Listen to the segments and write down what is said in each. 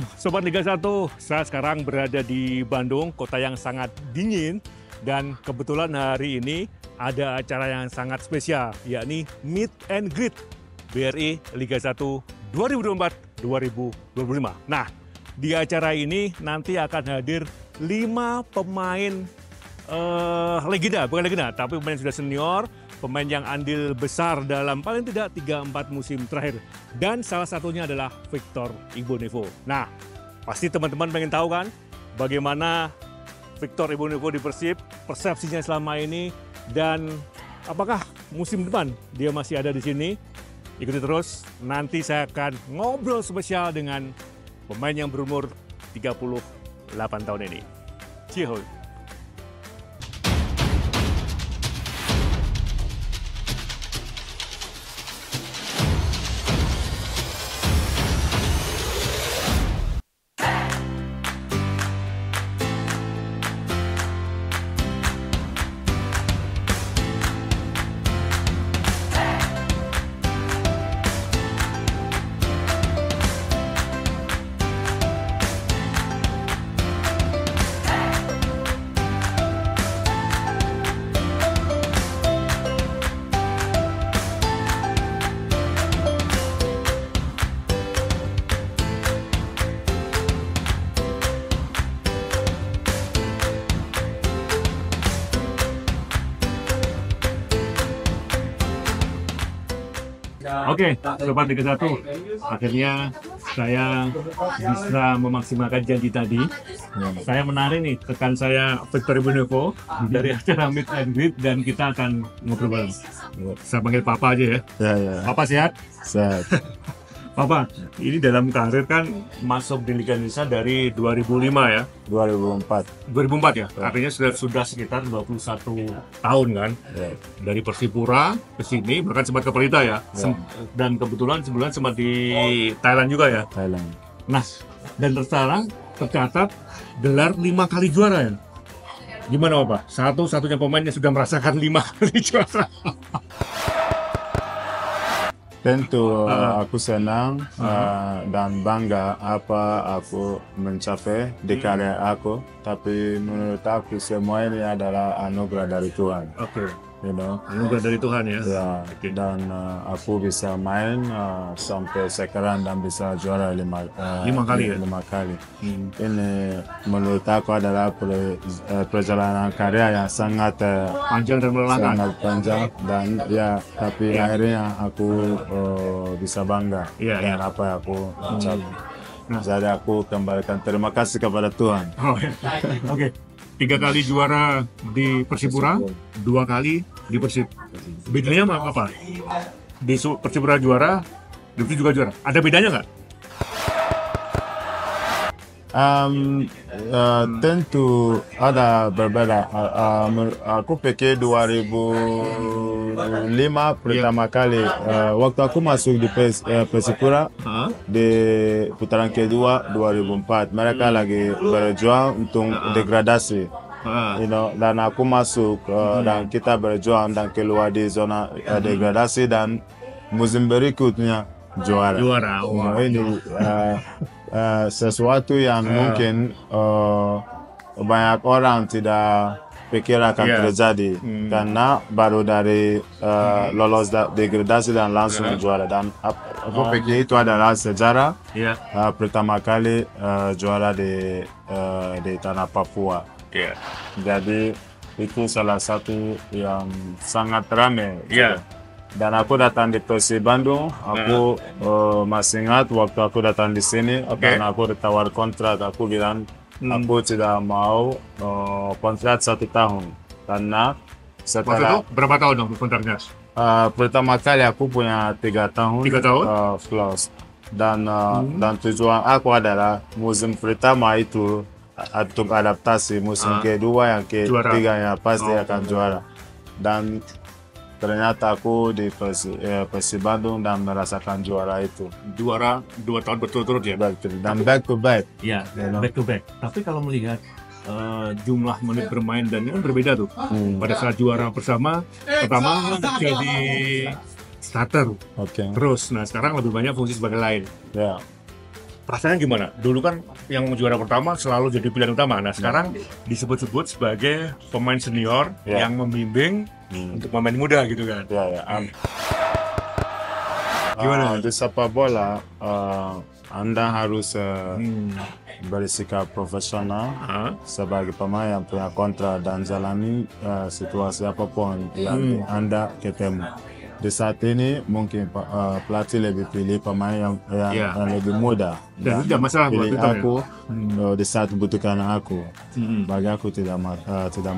Shalom Sobat Liga 1, saya sekarang berada di Bandung, kota yang sangat dingin. Dan kebetulan hari ini ada acara yang sangat spesial, yakni Meet and Greet BRI Liga 1 2024-2025. Nah, di acara ini nanti akan hadir 5 pemain legenda, bukan legenda, tapi pemain yang sudah senior, pemain yang andil besar dalam paling tidak 3-4 musim terakhir. Dan salah satunya adalah Victor Ibonevo. Nah, pasti teman-teman pengen tahu kan bagaimana Victor Ibonevo di Persib, persepsinya selama ini, dan apakah musim depan dia masih ada di sini. Ikuti terus, nanti saya akan ngobrol spesial dengan pemain yang berumur 38 tahun ini. Ciao. Oke, Sobat Liga 1, akhirnya saya bisa memaksimalkan janji tadi. Saya menarik nih rekan saya Victor Ibonevo dari acara Meet and Greet, dan kita akan ngobrol bareng. Saya panggil Papa aja ya. Ya. Papa sehat? Sehat. Papa, ini dalam karir kan masuk di Liga Indonesia dari 2005 ya? 2004. 2004 ya? Artinya sudah sekitar 21 tahun kan? Ya. Dari Persipura ke sini, bahkan sempat ke Pelita ya? Dan kebetulan sebulan sempat di Thailand juga ya? Thailand. Nah, dan sekarang tercatat gelar 5 kali juara ya? Gimana Bapak? Satu-satunya pemain yang sudah merasakan 5 kali juara. Tentu aku senang dan bangga apa aku mencapai di karir aku. Tapi menurut aku semua ini adalah anugerah dari Tuhan. Oke. You know? Anugerah dari Tuhan ya? Ya. Dan aku bisa main sampai sekarang dan bisa juara 5 kali ya? 5 kali. Ini menurut aku adalah perjalanan karya yang sangat Panjang dan melelahkan. sangat panjang, dan ya tapi akhirnya aku bisa bangga dengan apa yang aku capai. Jadi aku kembalikan terima kasih kepada Tuhan. Oh, ya. Oke. 3 kali juara di Persipura, 2 kali di Persib. Bedanya apa? Di Persipura juara, di Persib juga juara. Ada bedanya nggak? Tentu ada berbeda. Aku pikir 2005 pertama kali waktu aku masuk di Persipura di putaran kedua 2004. Mereka lagi berjuang untuk degradasi. You know, dan aku masuk dan kita berjuang dan keluar di zona degradasi, dan musim berikutnya juara. Wow. Ini sesuatu yang mungkin banyak orang tidak pikir akan terjadi, karena baru dari lolos degradasi dan langsung juara. Dan aku pikir itu adalah sejarah pertama kali juara di tanah Papua. Jadi itu salah satu yang sangat ramai. Dan aku datang di Persib Bandung, aku masih ingat waktu aku datang di sini, dan aku ditawar kontrak. Aku bilang aku tidak mau kontrak 1 tahun, karena setelah Berapa tahun dong kontraknya? pertama kali aku punya 3 tahun, 3 tahun? plus. Dan tujuan aku adalah musim pertama itu untuk adaptasi, musim kedua yang ketiga yang pasti akan juara. Dan ternyata aku di Persib Bandung dan merasakan juara itu. Juara 2 tahun berturut-turut ya? Dan back to back. Iya, back to back. Tapi kalau melihat jumlah menit bermain dan ini kan berbeda tuh. Pada saat juara pertama jadi starter. Oke. Terus, nah sekarang lebih banyak fungsi sebagai lain. Ya. Perasaannya gimana? Dulu kan yang juara pertama selalu jadi pilihan utama. Nah sekarang disebut-sebut sebagai pemain senior yang membimbing untuk pemain muda gitu kan? Gimana? Di sepak bola, Anda harus bersikap profesional sebagai pemain yang punya kontrak dan jalani situasi apapun yang Anda ketemu. Di saat ini mungkin pelatih lebih pilih pemain yang lebih muda dan tidak masalah pilih aku di saat butuhkan aku. Bagi aku tidak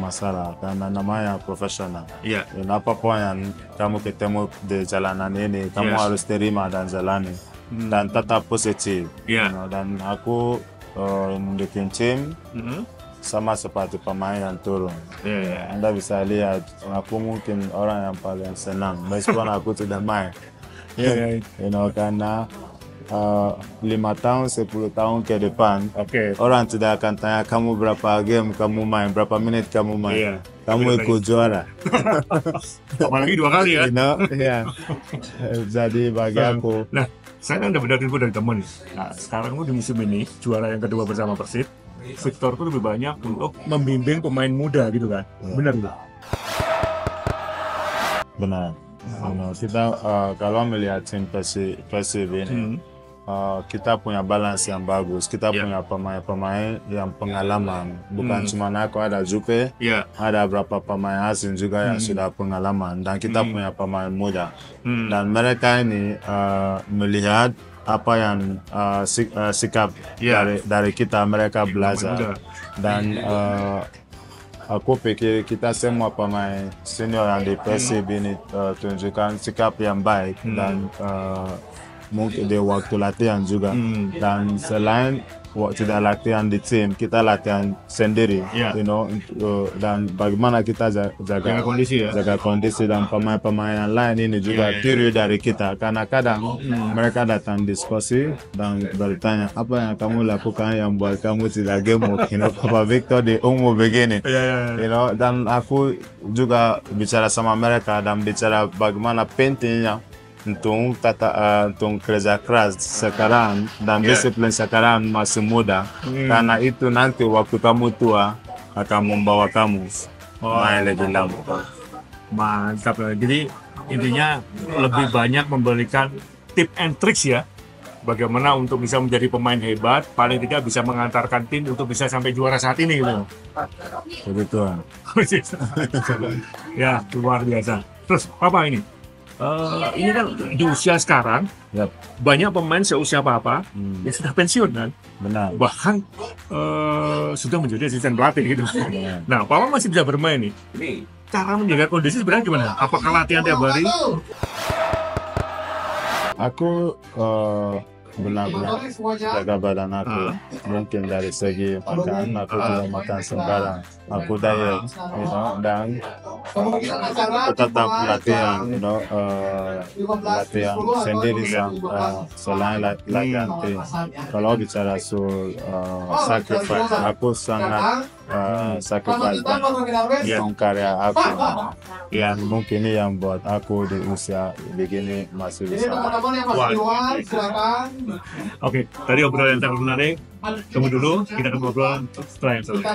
masalah karena namanya profesional. Dan apapun yang kamu ketemu di jalanan ini, kamu harus terima dan jalani dan tetap positif. Dan aku mendukung tim sama seperti pemain yang turun. Anda bisa lihat, aku mungkin orang yang paling senang meskipun aku tidak main. Karena 5 tahun, 10 tahun ke depan, orang tidak akan tanya kamu berapa game kamu main, berapa menit kamu main. Kamu ikut juara. Apalagi 2 kali ya. Jadi bagi aku. Nah, saya kan dapat info dari teman. Nah, sekarang di musim ini juara yang kedua bersama Persib. Sektorku lebih banyak untuk membimbing pemain muda gitu kan, benar nggak? Benar. Kita kalau melihat tim Persib ini, kita punya balance yang bagus. Kita punya pemain-pemain yang pengalaman. Bukan cuma aku, ada Jupe, ada beberapa pemain asing juga yang sudah pengalaman. Dan kita punya pemain muda. Dan mereka ini melihat apa yang sikap dari kita, mereka belajar. Dan aku pikir kita semua pemain senior yang di Persib ini tunjukkan sikap yang baik dan mungkin di waktu latihan juga. Dan selain tidak latihan di tim, kita latihan sendiri, dan bagaimana kita jaga kondisi dan pemain-pemain yang lain ini juga tiru dari kita, karena kadang mereka datang diskusi dan bertanya apa yang kamu lakukan yang buat kamu tidak gemuk, Papa Victor di umur begini, dan aku juga bicara sama mereka dan bicara bagaimana pentingnya untuk kerja keras sekarang dan disiplin sekarang masih muda, karena itu nanti waktu kamu tua akan membawa kamu main lebih lama. Mantap ya. Jadi intinya lebih banyak memberikan tip and tricks ya, bagaimana untuk bisa menjadi pemain hebat, paling tidak bisa mengantarkan tim untuk bisa sampai juara saat ini gitu. Betul. Ya, luar biasa. Terus Papa ini kan di usia sekarang banyak pemain seusia Papa yang sudah pensiun kan. Benar. Bahkan sudah menjadi asisten pelatih gitu. Nah, Papa masih bisa bermain nih. Ini cara menjaga kondisi sebenarnya gimana? Apakah latihan tiap hari? Aku benar-benar jaga badan aku. Mungkin dari segi makan, aku tidak makan sembarang. Aku diet, dan tetap latihan, latihan sendiri selain latihan tim. Kalau bicara soal sacrifice, aku sangat sacrifice dan karya aku. Yang mungkin ini yang buat aku di usia begini masih bisa. Oke, tadi obrolan yang sangat menarik. Tunggu dulu, kita akan ngobrol setelah yang selesai.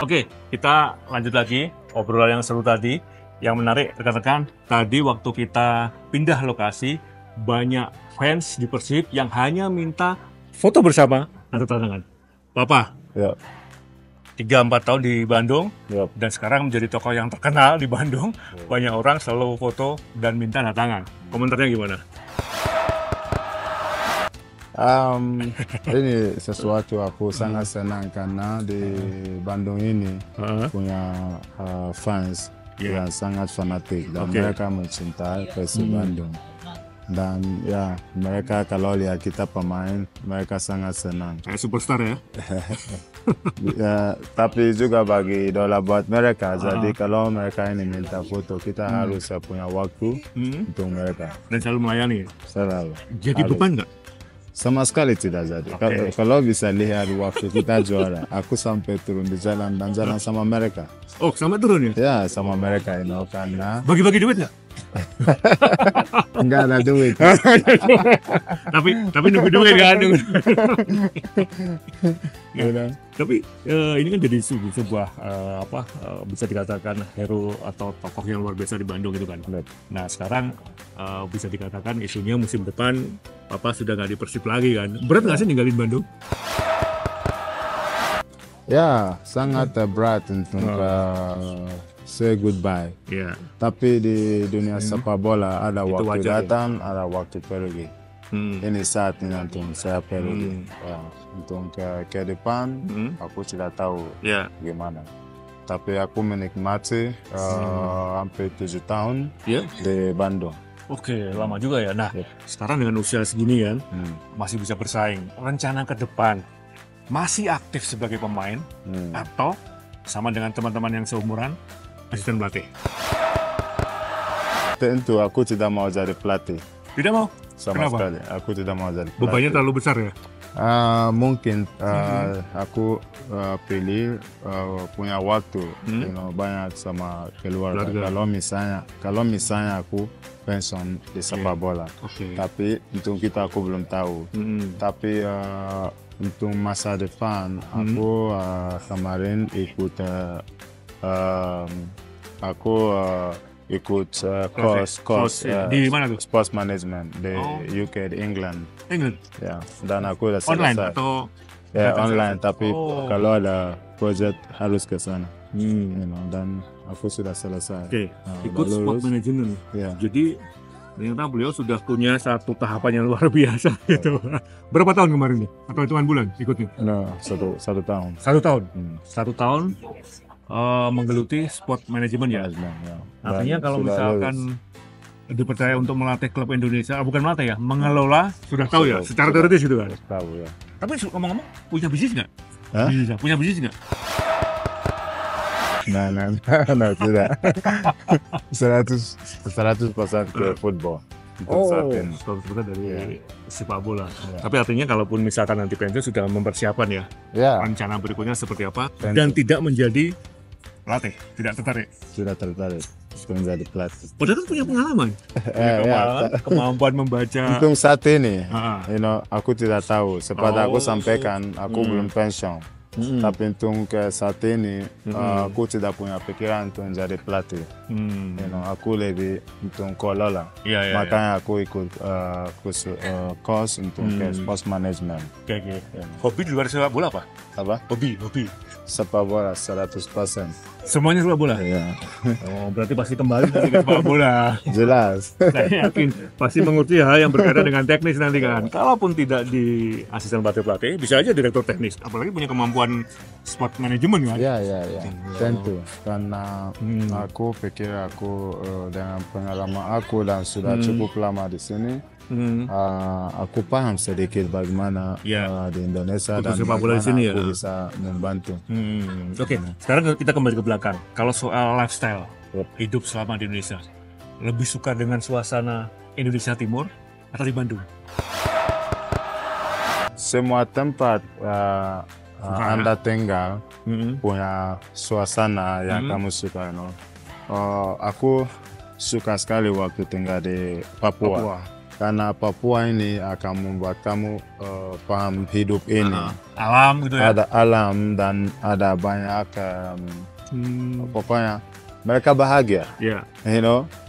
Oke, kita lanjut lagi obrolan yang seru tadi. Yang menarik rekan-rekan, tadi waktu kita pindah lokasi, banyak fans di Persib yang hanya minta foto bersama atau tangan. Papa, 3-4 tahun di Bandung, dan sekarang menjadi tokoh yang terkenal di Bandung. Banyak orang selalu foto dan minta tanda tangan. Komentarnya gimana? Ini sesuatu aku sangat senang karena di Bandung ini punya fans yang sangat fanatik dan mereka mencintai Persib Bandung. Dan ya mereka kalau lihat kita pemain, mereka sangat senang. Kayak superstar ya. Ya, tapi juga bagi idola buat mereka. Jadi kalau mereka ini minta foto, kita harus punya waktu untuk mereka. Dan selalu melayani. Selalu. Jadi Harus. beban nggak? Sama sekali tidak jadi. Kalau bisa lihat waktu kita juara, aku sampai turun di jalan dan jalan sama mereka. Oh, sampai turun ya? Ya, sama mereka ini karena Bagi-bagi duit nggak? enggak ada duit. tapi nunggu duit kan. Ya. Tapi ini kan jadi sebuah bisa dikatakan hero atau tokoh yang luar biasa di Bandung gitu kan. Nah sekarang bisa dikatakan isunya musim depan Papa sudah nggak di Persib lagi kan. Berat nggak sih ninggalin Bandung? Ya, sangat berat untuk say goodbye. Ya. Tapi di dunia sepak bola ada Itu waktu wajar, datang, ada waktu pergi. Ini saatnya untuk saya pergi. Ya, untuk ke depan, aku tidak tahu gimana. Tapi aku menikmati hampir 7 tahun di Bandung. Oke, lama juga ya. Nah, sekarang dengan usia segini kan, masih bisa bersaing. Rencana ke depan, masih aktif sebagai pemain atau sama dengan teman-teman yang seumuran, asisten pelatih? Tentu aku tidak mau jadi pelatih. Tidak mau? Sama Kenapa? sekali, aku tidak mau jadi pelatih. Bebannya terlalu besar ya? Mungkin aku pilih punya waktu banyak sama keluarga. Kalau misalnya aku pensiun di sepak bola, tapi untuk kita aku belum tahu. Tapi untuk masa depan aku kemarin ikut course di mana tuh? Sports management di UK, di England. Ya, dan aku udah selesai. Online atau? Ya online, tapi kalau ada project harus ke sana. Dan aku sudah selesai. Ikut sport management. Ya. Jadi ternyata beliau sudah punya satu tahapan yang luar biasa gitu. Berapa tahun kemarin nih? Atau hitungan bulan ikutnya? No, satu tahun. 1 tahun. 1 tahun menggeluti sport management ya. Artinya kalau misalkan dipercaya untuk melatih klub Indonesia, bukan melatih ya, mengelola, sudah tahu ya, secara teoritis gitu kan. Tahu ya. Tapi ngomong-ngomong, punya bisnis nggak? Punya bisnis nggak? Nah, tidak. 100% ke football. Seperti dari sepak bola. Tapi artinya kalaupun misalkan nanti pensiun sudah mempersiapkan ya, rencana berikutnya seperti apa, dan tidak menjadi pelatih, tidak tertarik. Sudah tertarik menjadi pelatih. Padahal kan punya pengalaman, kemampuan membaca. Untuk saat ini, aku tidak tahu. Seperti aku sampaikan, aku belum pensiun. Tapi untuk saat ini, aku tidak punya pikiran untuk menjadi pelatih. Aku lebih untuk kelola. Makanya aku ikut course untuk sports management. Hobi di luar sepak bola apa? Hobi. Sepak bola 100%. Semuanya sepak bola? Iya. Berarti pasti kembali ke sepak bola. Jelas. Saya yakin pasti mengerti hal yang berkaitan dengan teknis nanti kan. Kalaupun tidak di asisten pelatih, bisa aja direktur teknis. Apalagi punya kemampuan sport management kan? Ya. Tentu. Karena aku pikir dengan pengalaman aku dan sudah cukup lama di sini, aku paham sedikit bagaimana di Indonesia dan sepak bola di sini aku bisa membantu. Oke, sekarang kita kembali ke belakang. Kalau soal lifestyle, hidup selama di Indonesia, lebih suka dengan suasana Indonesia Timur atau di Bandung? Semua tempat Anda tinggal punya suasana yang kamu suka. Aku suka sekali waktu tinggal di Papua. Karena Papua ini akan membuat kamu paham hidup ini. Alam gitu ya? Ada alam dan ada banyak pokoknya mereka bahagia.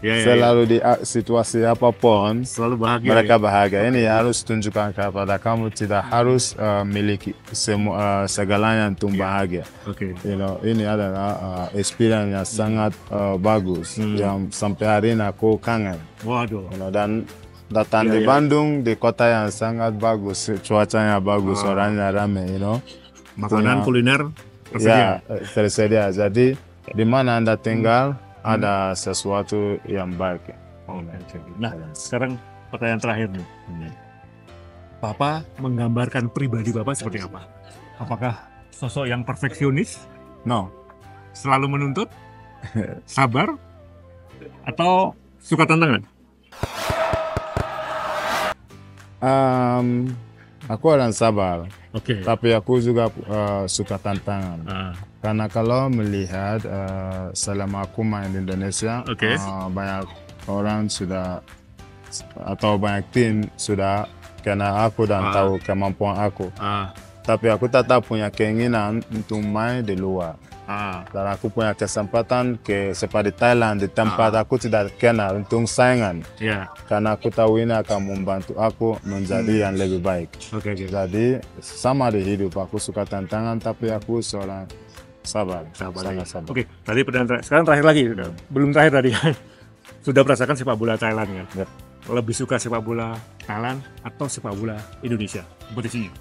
Selalu di situasi apapun selalu bahagia. Mereka bahagia. Ini harus tunjukkan kepada kamu tidak harus miliki segalanya untuk bahagia. Ini adalah experience yang sangat bagus yang sampai hari ini aku kangen. Dan datang di Bandung, di kota yang sangat bagus, cuacanya bagus, orangnya ramai, makanan kuliner tersedia. Jadi di mana Anda tinggal ada sesuatu yang baik. Nah, sekarang pertanyaan terakhir nih. Papa menggambarkan pribadi Bapak seperti apa? Apakah sosok yang perfeksionis, No. selalu menuntut, sabar, atau suka tantangan? Aku orang sabar, Oke. tapi aku juga suka tantangan. Ah, Karena kalau melihat selama aku main di Indonesia, Oke. Banyak orang sudah atau banyak tim sudah kenal aku dan tahu kemampuan aku. Tapi aku tetap punya keinginan untuk main di luar. Dan aku punya kesempatan seperti Thailand, di tempat aku tidak kenal untuk saingan. Ya. Karena aku tahu ini akan membantu aku menjadi yang lebih baik. Oke. Jadi sama di hidup, aku suka tantangan tapi aku seorang sabar. Sangat sabar. Oke, tadi pertanyaan sekarang terakhir lagi, belum terakhir tadi kan. Sudah merasakan sepak bola Thailand kan? Ya. Lebih suka sepak bola Thailand atau sepak bola Indonesia? Kompetisinya?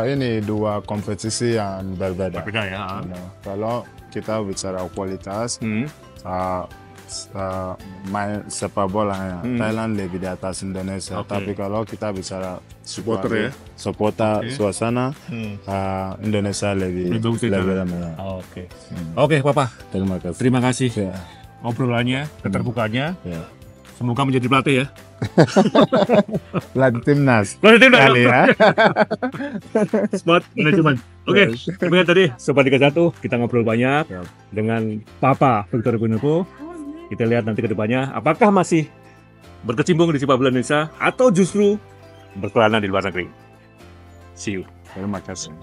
Ini dua kompetisi yang berbeda. Berbeda ya. Kalau kita bicara kualitas, main sepak bola ya, Thailand lebih di atas Indonesia. Oke. Tapi kalau kita bicara Supporter ya? supporter, suasana, Indonesia lebih Lebih bagus di Thailand. ramai. Oke. Oke, Papa. Terima kasih. Terima kasih Ya, obrolannya, keterbukaannya. ya. Semoga menjadi pelatih ya. Pelatih timnas. Pelatih timnas. Kali ya. Sport manajemen. Oke, kemudian tadi Sobat Liga 1 kita ngobrol banyak Siap. dengan Papa Victor Winupo. Kita lihat nanti ke depannya apakah masih berkecimpung di sepak bola Indonesia atau justru berkelana di luar negeri. See you. Terima kasih.